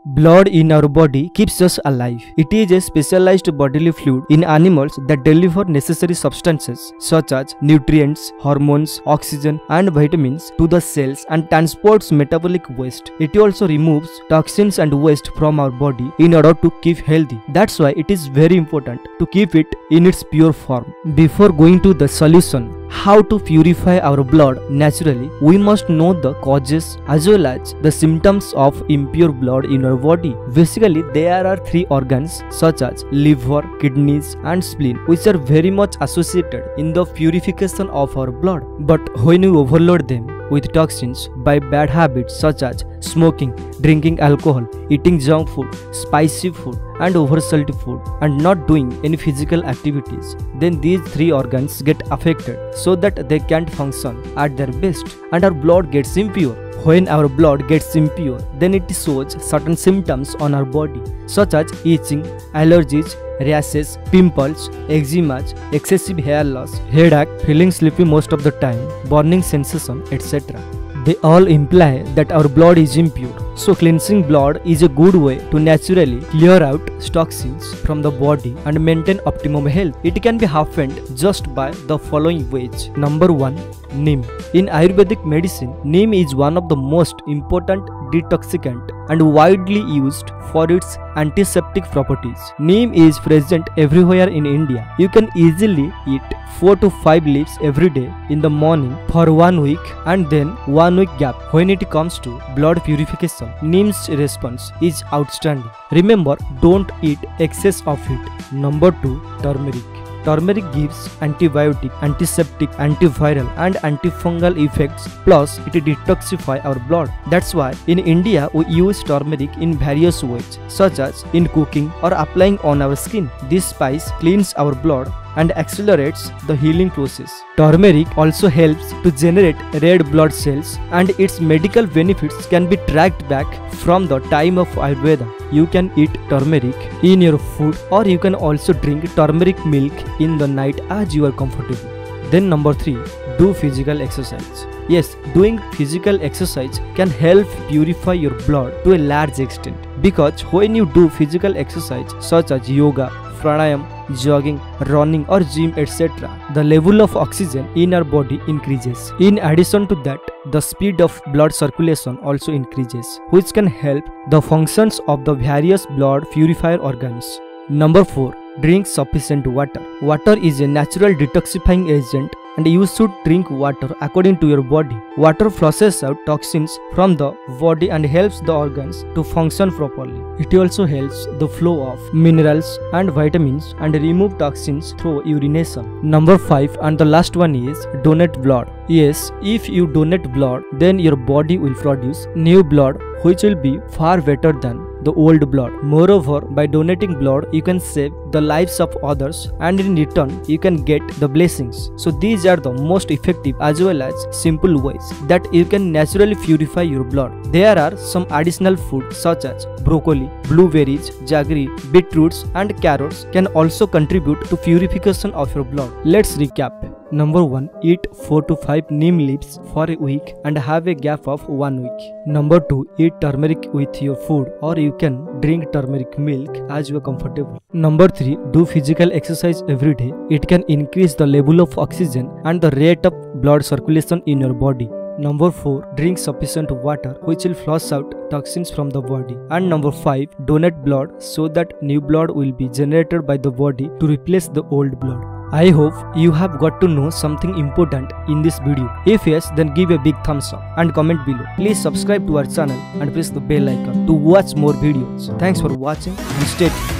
Blood in our body keeps us alive. It is a specialized bodily fluid in animals that deliver necessary substances such as nutrients, hormones, oxygen and vitamins to the cells and transports metabolic waste. It also removes toxins and waste from our body in order to keep healthy. That's why it is very important to keep it in its pure form. Before going to the solution, how to purify our blood naturally, we must know the causes as well as the symptoms of impure blood in our body. Basically, there are three organs such as liver, kidneys and spleen which are very much associated in the purification of our blood. But when we overload them with toxins by bad habits such as smoking, drinking alcohol, eating junk food, spicy food and over-salty food and not doing any physical activities, then these three organs get affected so that they can't function at their best and our blood gets impure. When our blood gets impure, then it shows certain symptoms on our body such as itching, allergies, rashes, pimples, eczema, excessive hair loss, headache, feeling sleepy most of the time, burning sensation, etc. They all imply that our blood is impure. So cleansing blood is a good way to naturally clear out toxins from the body and maintain optimum health. It can be happened just by the following ways. Number 1. Neem. In Ayurvedic medicine, neem is one of the most important detoxicant and widely used for its antiseptic properties. Neem is present everywhere in India. You can easily eat 4 to 5 leaves every day in the morning for 1 week and then 1 week gap. When it comes to blood purification, neem's response is outstanding. Remember, don't eat excess of it. Number 2. Turmeric. Turmeric gives antibiotic, antiseptic, antiviral and antifungal effects, plus it detoxifies our blood. That's why in India we use turmeric in various ways such as in cooking or applying on our skin. This spice cleans our blood and accelerates the healing process. Turmeric also helps to generate red blood cells and its medical benefits can be tracked back from the time of Ayurveda. You can eat turmeric in your food or you can also drink turmeric milk in the night as you are comfortable. Then number 3. Do physical exercise. Yes, doing physical exercise can help purify your blood to a large extent because when you do physical exercise such as yoga, pranayam, jogging, running or gym etc., the level of oxygen in our body increases. In addition to that, the speed of blood circulation also increases, which can help the functions of the various blood purifier organs. Number 4. Drink sufficient water. Water is a natural detoxifying agent and you should drink water according to your body. Water flushes out toxins from the body and helps the organs to function properly. It also helps the flow of minerals and vitamins and remove toxins through urination. Number 5 and the last one is donate blood. Yes, if you donate blood, then your body will produce new blood which will be far better than the old blood. Moreover, by donating blood, you can save the lives of others and in return, you can get the blessings. So these are the most effective as well as simple ways that you can naturally purify your blood. There are some additional foods such as broccoli, blueberries, jaggery, beetroots and carrots can also contribute to purification of your blood. Let's recap. Number 1. Eat 4 to 5 neem leaves for a week and have a gap of 1 week. Number 2. Eat turmeric with your food or you can drink turmeric milk as you are comfortable. Number 3. Do physical exercise every day. It can increase the level of oxygen and the rate of blood circulation in your body. Number 4. Drink sufficient water which will flush out toxins from the body. And number 5. Donate blood so that new blood will be generated by the body to replace the old blood. I hope you have got to know something important in this video. If yes, then give a big thumbs up and comment below. Please subscribe to our channel and press the bell icon to watch more videos. Thanks for watching and stay tuned.